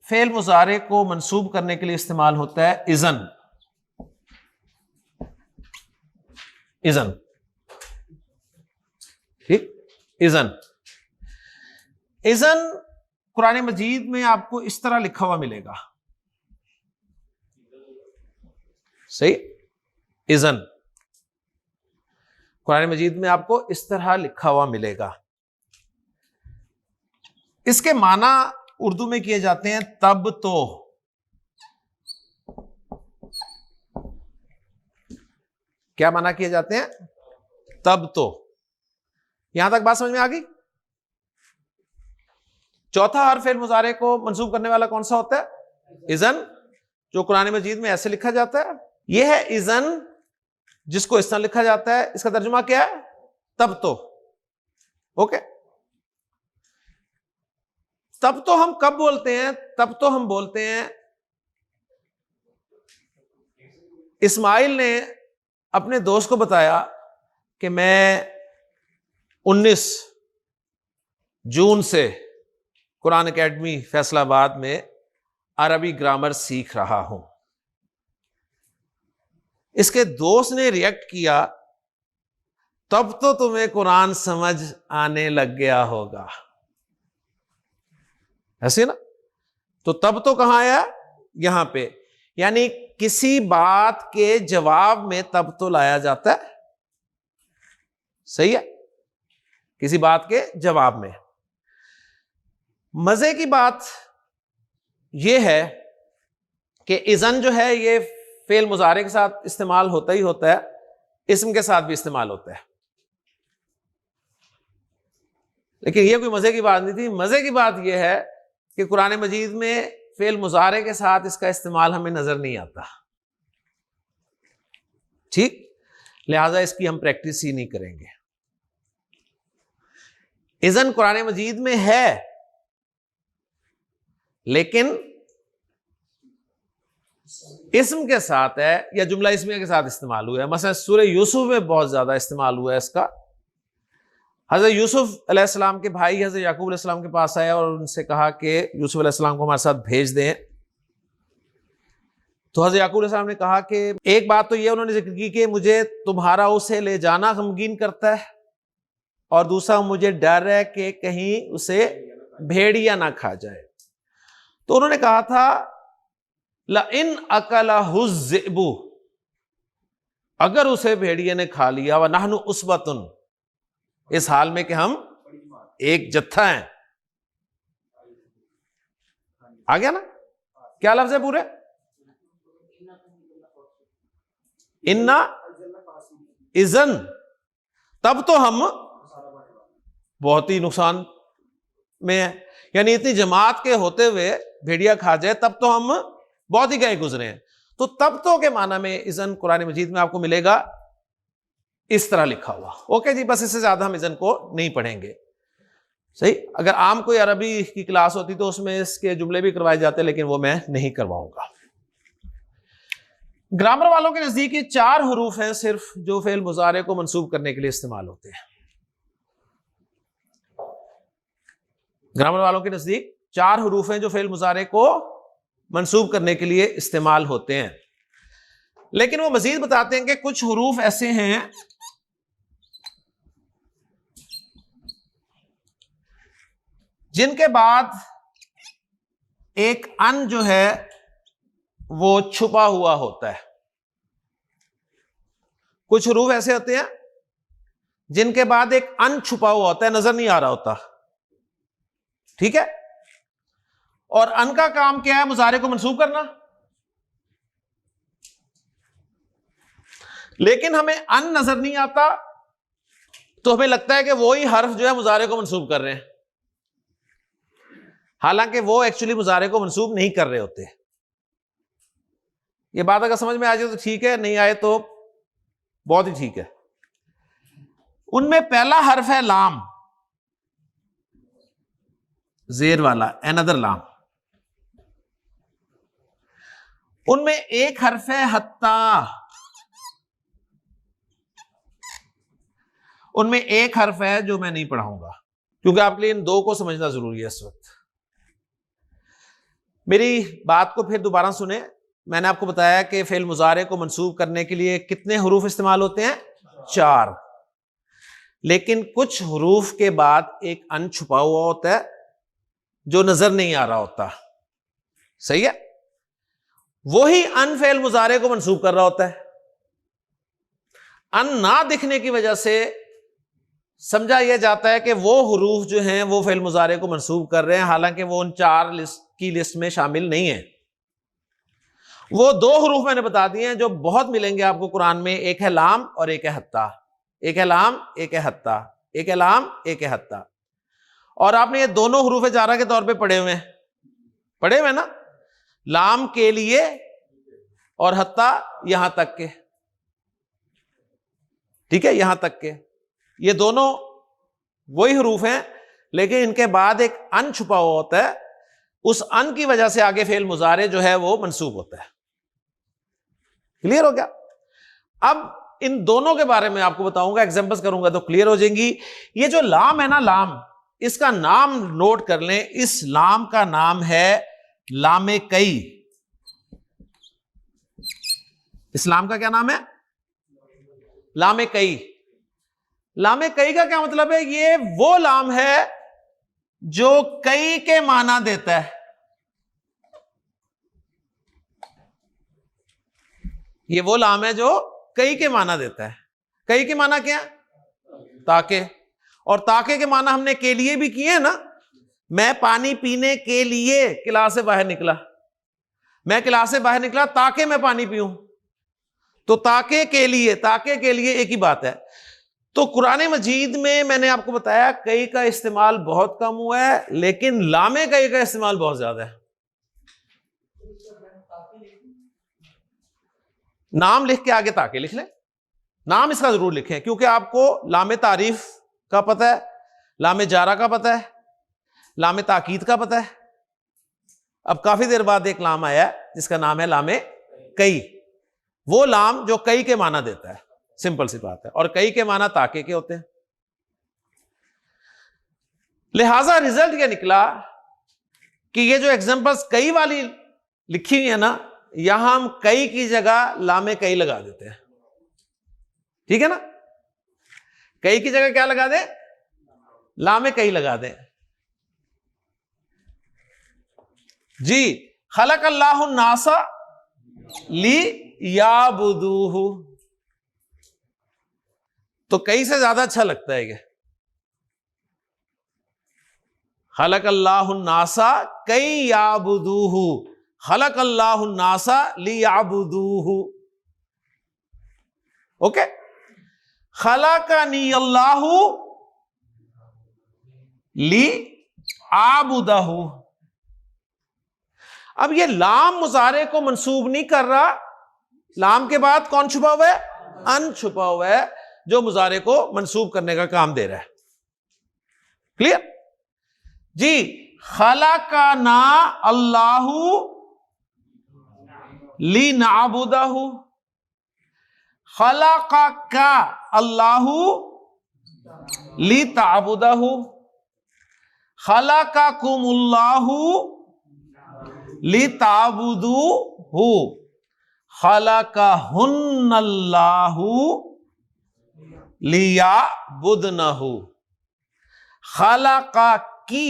फेल मुजारे को मंसूब करने के लिए इस्तेमाल होता है इज़न। इज़न, ठीक, इज़न। इज़न कुरान मजीद में आपको इस तरह लिखा हुआ मिलेगा, सही, इज़न कुरान मजीद में आपको इस तरह लिखा हुआ मिलेगा। इसके माना उर्दू में किए जाते हैं तब तो। क्या माना किए जाते हैं? तब तो। यहां तक बात समझ में आ गई? चौथा हर्फ फेल मुजारे को मंसूब करने वाला कौन सा होता है? इज़न, जो कुरान मजीद में ऐसे लिखा जाता है यह है इज़न, जिसको इस तरह लिखा जाता है। इसका तर्जुमा क्या है? तब तो। ओके, तब तो हम कब बोलते हैं? तब तो हम बोलते हैं, इस्माइल ने अपने दोस्त को बताया कि मैं 19 जून से कुरान एकेडमी फैसलाबाद में अरबी ग्रामर सीख रहा हूं। इसके दोस्त ने रिएक्ट किया, तब तो तुम्हें कुरान समझ आने लग गया होगा। ऐसे ना? तो तब तो कहां आया? यहां पे। यानी किसी बात के जवाब में तब तो लाया जाता है। सही है? किसी बात के जवाब में। मजे की बात यह है कि इज़न जो है ये फेल मुजारे के साथ इस्तेमाल होता ही होता है, इस्म के साथ भी इस्तेमाल होता है। लेकिन यह कोई मजे की बात नहीं थी। मजे की बात यह है कि कुरान मजीद में फेल मुजारे के साथ इसका इस्तेमाल हमें नजर नहीं आता। ठीक, लिहाजा इसकी हम प्रैक्टिस ही नहीं करेंगे। इज़न कुरान मजीद में है, लेकिन इस्म के साथ है या जुमला इस्मिया के साथ इस्तेमाल हुआ है। मसलन सूरह यूसुफ में बहुत ज्यादा इस्तेमाल हुआ है इसका। हजरत यूसुफ अलैहिस्सलाम के भाई हजरत याकूब अलैहिस्सलाम के पास आया और उनसे कहा कि यूसुफ अलैहिस्सलाम को हमारे साथ भेज दें। तो हजरत याकूब अलैहिस्सलाम ने कहा कि एक बात तो ये उन्होंने जिक्र की कि मुझे तुम्हारा उसे ले जाना गमगीन करता है, और दूसरा मुझे डर है कि कहीं उसे भेड़िया ना खा जाए। तो उन्होंने कहा था ला इन अकलहु ज़िबु, अगर उसे भेड़िए ने खा लिया, व नहनु उसबतुन, इस हाल में कि हम एक जत्था हैं। आ गया ना? क्या लफ्ज है पूरे? इन्ना इज़न, तब तो हम बहुत ही नुकसान में है। यानी इतनी जमात के होते हुए भेड़िया खा जाए तब तो हम बहुत ही गए गुजरे हैं। तो तब तो के माना में इज़न कुरान मजीद में आपको मिलेगा इस तरह लिखा हुआ। ओके जी, बस इससे ज्यादा हम इज़न को नहीं पढ़ेंगे। सही, अगर आम कोई अरबी की क्लास होती तो उसमें इसके जुमले भी करवाए जाते, लेकिन वो मैं नहीं करवाऊंगा। ग्रामर वालों के नजदीक ये 4 हरूफ हैं सिर्फ, जो फेल मुजारे को मंसूब करने के लिए इस्तेमाल होते हैं। ग्रामर वालों के नजदीक 4 हरूफ हैं जो फेल मुजारे को मंसूब करने के लिए इस्तेमाल होते हैं। लेकिन वो मजीद बताते हैं कि कुछ हरूफ ऐसे हैं जिनके बाद एक अन जो है वो छुपा हुआ होता है। कुछ हरूफ ऐसे होते हैं जिनके बाद एक अन छुपा हुआ होता है, नजर नहीं आ रहा होता। ठीक है? और अन का काम क्या है? मुजारे को मंसूब करना। लेकिन हमें अन नजर नहीं आता, तो हमें लगता है कि वो ही हर्फ जो है मुजारे को मंसूब कर रहे हैं, हालांकि वो एक्चुअली मुजारे को मंसूब नहीं कर रहे होते। ये बात अगर समझ में आ जाए तो ठीक है, नहीं आए तो बहुत ही ठीक है। उनमें पहला हर्फ है लाम, जेर वाला, अनदर लाम। उनमें एक हर्फ है हत्ता, उनमें एक हर्फ है जो मैं नहीं पढ़ाऊंगा, क्योंकि आपके लिए इन 2 को समझना जरूरी है इस वक्त। मेरी बात को फिर दोबारा सुने। मैंने आपको बताया कि फेल मुजारे को मंसूब करने के लिए कितने हरूफ इस्तेमाल होते हैं? 4। लेकिन कुछ हरूफ के बाद एक अन छुपा हुआ होता है जो नजर नहीं आ रहा होता। सही है? वही अन फेल मुजारे को मंसूब कर रहा होता है। अन ना दिखने की वजह से समझा यह जाता है कि वो हरूफ जो हैं वो फेल मुजारे को मंसूब कर रहे हैं, हालांकि वो उन 4 की लिस्ट में शामिल नहीं है। वो 2 हरूफ मैंने बता दिए हैं जो बहुत मिलेंगे आपको कुरान में, एक है लाम और एक है हत्ता। एक है लाम, एक है हत्ता, एक है लाम, एक है हत्ता। और आपने ये दोनों हरूफ जारा के तौर पे पढ़े हुए हैं ना? लाम के लिए और हत्ता यहां तक के, ठीक है, यहां तक के, ये दोनों वही हरूफ हैं, लेकिन इनके बाद एक अन छुपा हुआ होता है, उस अन की वजह से आगे फेल मुजारे जो है वो मंसूब होता है। क्लियर हो गया? अब इन दोनों के बारे में आपको बताऊंगा, एग्जांपल्स करूंगा तो क्लियर हो जाएंगी। ये जो लाम है ना, लाम, इसका नाम नोट कर लें। इस लाम का नाम है लामे कई। इस लाम का क्या नाम है? लामे कई। लामे कई का क्या मतलब है? ये वो लाम है जो कई के माना देता है। ये वो लाम है जो कई के माना देता है। कई के माना क्या? ताके। और ताके के माना हमने के लिए भी किए ना। मैं पानी पीने के लिए क्लास से बाहर निकला, मैं क्लास से बाहर निकला ताकि मैं पानी पीऊं, तो ताके के लिए, ताके के लिए एक ही बात है। तो कुरान मजीद में मैंने आपको बताया कई का इस्तेमाल बहुत कम हुआ है, लेकिन लामे कई का इस्तेमाल बहुत ज्यादा है। नाम लिख के आगे ताके लिख लें, नाम इसका जरूर लिखें, क्योंकि आपको लामे तारीफ का पता है, लामे जारा का पता है, लामे ताकीद का पता है। अब काफी देर बाद एक लाम आया है जिसका नाम है लामे कई, वो लाम जो कई के माना देता है। सिंपल सी बात है। और कई के माना ताके के होते हैं। लिहाजा रिजल्ट यह निकला कि ये जो एग्जांपल्स कई वाली लिखी हुई है ना, यहां हम कई की जगह लामे कई लगा देते हैं। ठीक है ना? कई की जगह क्या लगा दें? लामे कई लगा दें। जी, खलक अल्लाहु नासा ली याबुदूहु, तो कई से ज्यादा अच्छा लगता है ये। खलक अल्लाहु नासा कई याबुदूहु, खलक अल्लाहु नासा ली याबुदूहु। ओके, खलकनी अल्लाहु ली आबुदहु। अब ये लाम मुजारे को मंसूब नहीं कर रहा, लाम के बाद कौन छुपा हुआ है? अन छुपा हुआ है, जो मुजारे को मंसूब करने का काम दे रहा है। क्लियर जी? खलकना अल्लाहु ली नाबुदहु, खलका अल्लाहु ली ताबुदहु, खलकाकुमुल्लाहु ली ताबुदुहु, खलकाहुन्नल्लाहु लियाबुदनहु, खलकाकी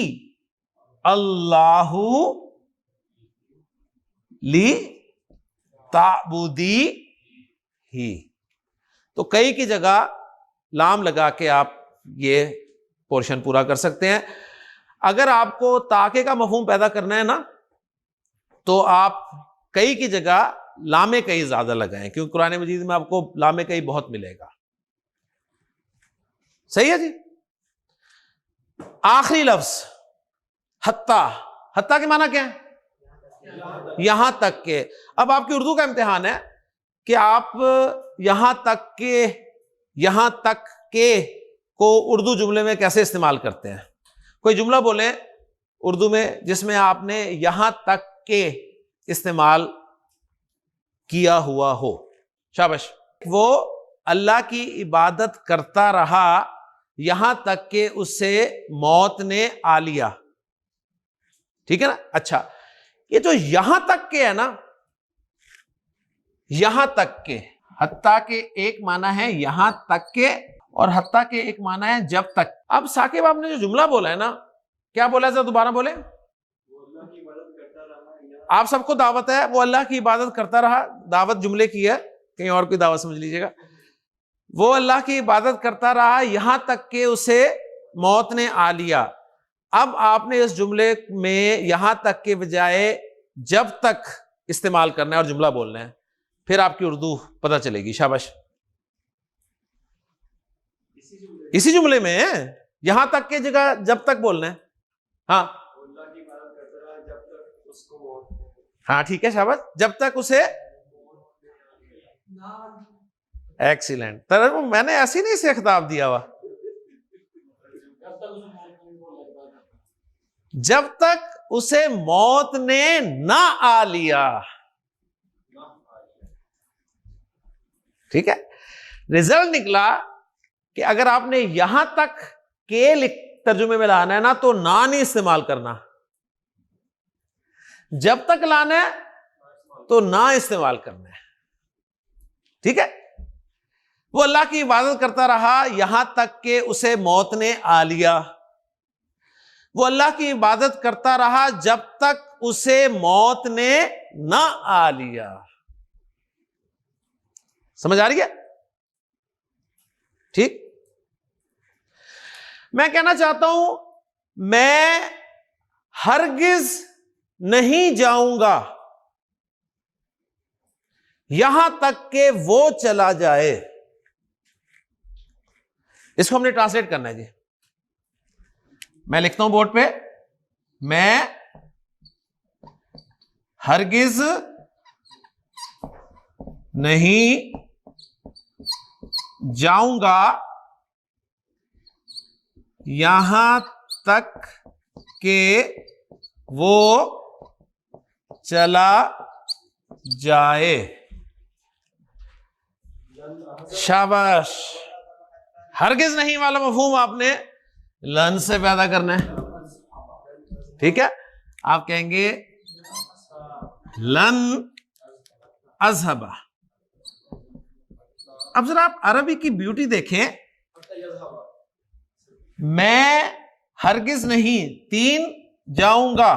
अल्लाहु ली ताबुदी ही। तो कई की जगह लाम लगा के आप ये पोर्शन पूरा कर सकते हैं। अगर आपको ताके का मफहूम पैदा करना है ना, तो आप कई की जगह लामे कई ज्यादा लगाएं, क्योंकि कुरान मजीद में आपको लामे कई बहुत मिलेगा। सही है जी? आखिरी लफ्ज हत्ता। हत्ता के माना क्या है? यहां तक के। अब आपकी उर्दू का इम्तिहान है कि आप यहां तक के को उर्दू जुमले में कैसे इस्तेमाल करते हैं। कोई जुमला बोले उर्दू में जिसमें आपने यहां तक के इस्तेमाल किया हुआ हो। शाबाश। वो अल्लाह की इबादत करता रहा यहां तक के उससे मौत ने आ लिया। ठीक है ना? अच्छा, ये जो यहां तक के है ना, यहां तक के, हत्ता के एक माना है यहां तक के, और हत्ता के एक माना है जब तक। अब साकिब आपने जो जुमला बोला है ना, क्या बोला है? दोबारा बोले। आप सबको दावत है, वो अल्लाह की इबादत करता रहा। दावत जुमले की है, कहीं और कोई दावत समझ लीजिएगा। वो अल्लाह की इबादत करता रहा यहां तक के उसे मौत ने आ लिया। अब आपने इस जुमले में यहां तक के बजाय जब तक इस्तेमाल करना है और जुमला बोलना है, फिर आपकी उर्दू पता चलेगी। शाबाश। इसी जुमले में यहां तक के जगह जब तक बोलना है। हाँ हाँ, ठीक है, शाबाश। जब तक उसे एक्सीलेंट। तो मैंने ऐसी नहीं से खिताब दिया हुआ, जब तक उसे मौत ने ना आ लिया। ठीक है, रिजल्ट निकला कि अगर आपने यहां तक के तर्जुमे में लाना है ना, तो ना नहीं इस्तेमाल करना। जब तक लाना है तो ना इस्तेमाल करना है। ठीक है, वो अल्लाह की इबादत करता रहा यहां तक कि उसे मौत ने आ लिया। वो अल्लाह की इबादत करता रहा जब तक उसे मौत ने ना आ लिया। समझ आ रही है? ठीक, मैं कहना चाहता हूं, मैं हरगिज नहीं जाऊंगा यहां तक कि वो चला जाए। इसको हमने ट्रांसलेट करना है जी। मैं लिखता हूं बोर्ड पे, मैं हरगिज नहीं जाऊंगा यहां तक कि वो चला जाए। शाबाश। हरगिज नहीं वाला मफहूम आपने लन से पैदा करना है। ठीक है, आप कहेंगे लन अज़हबा। अब जरा आप अरबी की ब्यूटी देखें। मैं हरगिज नहीं, 3 जाऊंगा,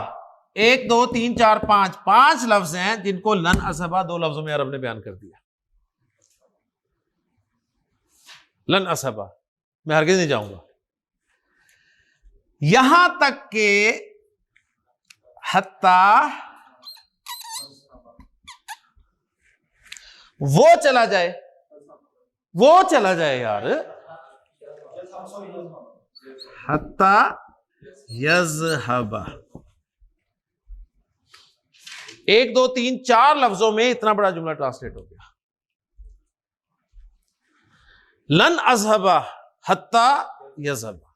1 2 3 4 5, 5 लफ्ज हैं जिनको लन अज़हबा 2 लफ्जों में अरब ने बयान कर दिया। लन अज़हबा, मैं हरगिज नहीं जाऊंगा, यहां तक के हत्ता वो चला जाए। वो चला जाए यार, हत्ता यज़हबा। 1 2 3 4 लफ्जों में इतना बड़ा जुमला ट्रांसलेट हो गया। लन अज़हबा हत्ता यज़हबा।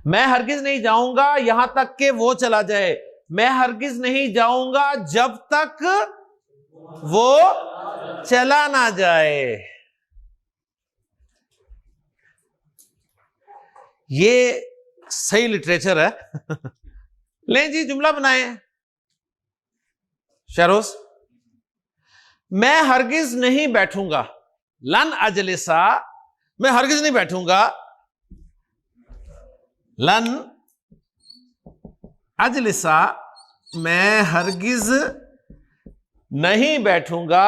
मैं हरगिज नहीं जाऊंगा यहां तक कि वो चला जाए। मैं हरगिज नहीं जाऊंगा जब तक वो चला ना जाए। ये सही लिटरेचर है। लें जी, जुमला बनाए शरोस। मैं हरगिज नहीं बैठूंगा, लन अजलिसा, मैं हरगिज नहीं बैठूंगा, लन अजलिसा, मैं हरगिज नहीं बैठूंगा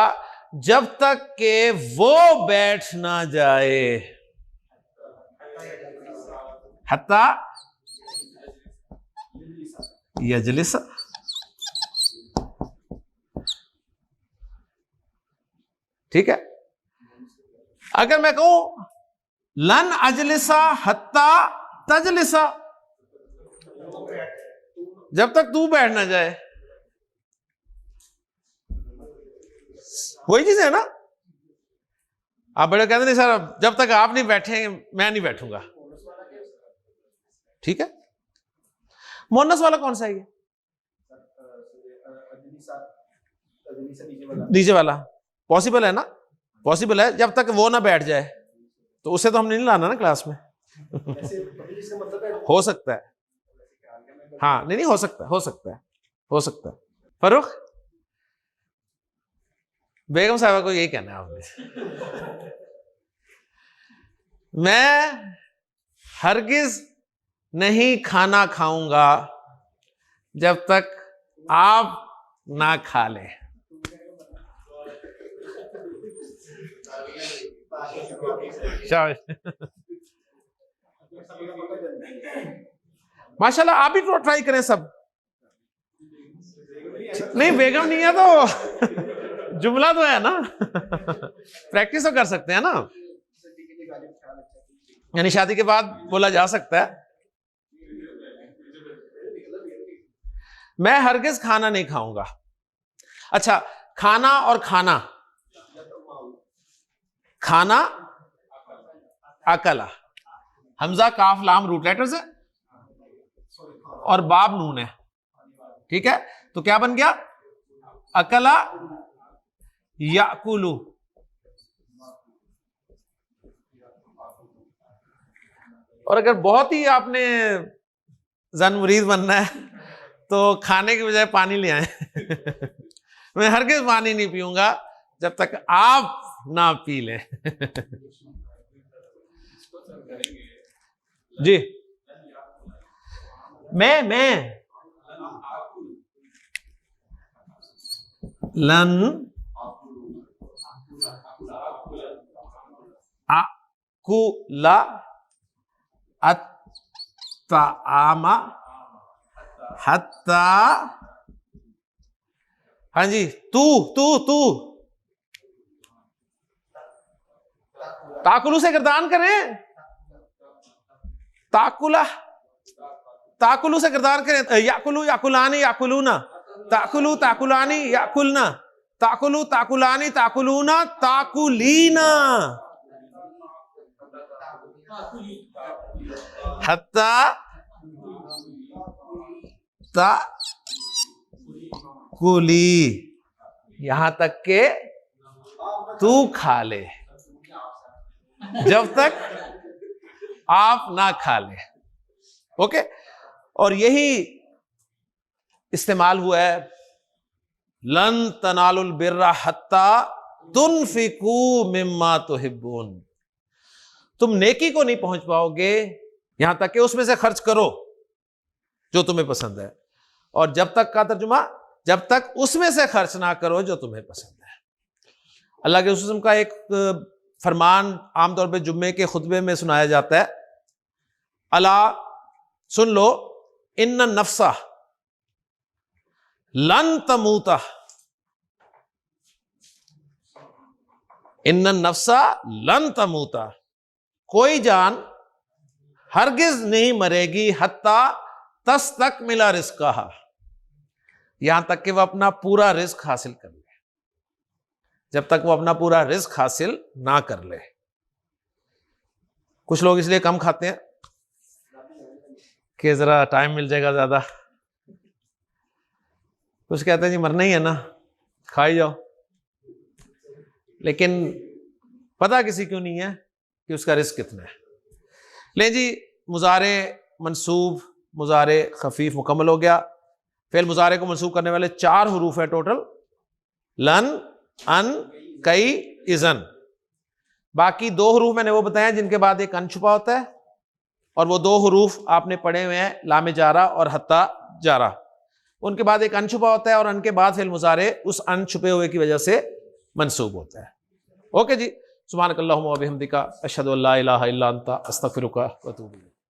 जब तक कि वो बैठ ना जाए। हत्ता यजलिसा। ठीक है, अगर मैं कहूं लन अजलिसा हत्ता तजलिसा, जब तक तू बैठ ना जाए। वही चीज है ना। आप बड़े कहते नहीं सर, जब तक आप नहीं बैठे मैं नहीं बैठूंगा। ठीक है, मोनस वाला कौन सा है ये? नीचे वाला पॉसिबल है ना? पॉसिबल है, जब तक वो ना बैठ जाए। तो उसे तो हमने नहीं लाना ना क्लास में। हो सकता है, हाँ, नहीं हो सकता है, हो सकता है, हो सकता है। फरूख, बेगम साहबा को यही कहना है आपने। मैं हरगिज नहीं खाना खाऊंगा जब तक आप ना खा ले। माशाल्लाह, आप भी ट्राई करें सब। नहीं, बेगम नहीं है तो जुमला तो है ना। प्रैक्टिस तो कर सकते हैं ना, यानी शादी के बाद बोला जा सकता है। मैं हरगिज खाना नहीं खाऊंगा। अच्छा, खाना और खाना, खाना अकला, हमजा काफ लाम रूट लेटर्स है और बाब नून है, ठीक है। तो क्या बन गया? अकला याकुलू। और अगर बहुत ही आपने जन मुरीद बनना है तो खाने की बजाय पानी ले आए। मैं हरगिज पानी नहीं पीऊंगा जब तक आप ना पी लें। जी, मैं लन आकुला अत्ताआमा हत्ता, हाँ जी, तू ताकुलू से गर्दान करें, ताकुलू से गर्दान करें। याकुलू याकुलानी याकुलूना, ताकुलू ताकुलानी याकुलना, ताकुलू ताकुलानी ताकुलूना, ताकुलीना, हत्ता ताकुली, यहां तक के तू खा ले, जब तक आप ना खा ले। ओके, और यही इस्तेमाल हुआ है, लन तनालुल बिर्रा हत्ता तुनफिकू मिम्मा तुहिब्बून, तुम नेकी को नहीं पहुंच पाओगे यहां तक कि उसमें से खर्च करो जो तुम्हें पसंद है। और जब तक का तर्जुमा, जब तक उसमें से खर्च ना करो जो तुम्हें पसंद है। अल्लाह के रसूल का एक फरमान आमतौर पे जुम्मे के खुतबे में सुनाया जाता है, अला सुन लो, इन्ना नफ्सा लन तमूता, इन्ना नफ्सा लन तमूता, कोई जान हरगिज नहीं मरेगी हत्ता तस्तकमिला रिज़्क़हा, यहां तक कि वह अपना पूरा रिज़्क़ हासिल कर ले, जब तक वो अपना पूरा रिज़्क़ हासिल ना कर ले। कुछ लोग इसलिए कम खाते हैं कि जरा टाइम मिल जाएगा ज्यादा, कुछ कहते हैं जी मरना ही है ना, खा ही जाओ, लेकिन पता किसी क्यों नहीं है कि उसका रिस्क कितना है। ले जी, मुजारे मंसूब मुजारे खफीफ मुकम्मल हो गया। फेल मुजारे को मंसूब करने वाले 4 हरूफ है टोटल, लन, अन, कई, इज़न। बाकी 2 हरूफ मैंने वो बताया जिनके बाद एक अन छुपा होता है, और वो 2 हरूफ आपने पढ़े हुए हैं, लामे जारा और हत्ता जारा। उनके बाद एक अन छुपा होता है, और अन के बाद फेल मुजारे उस अन छुपे हुए की वजह से मंसूब होता है। ओके जी, सुब्हानकल्लाहुम्मा व बिहम्दिका अशहदु अल्ला इलाहा इल्ला अंता अस्तगफिरुका व अतूबु इलैक।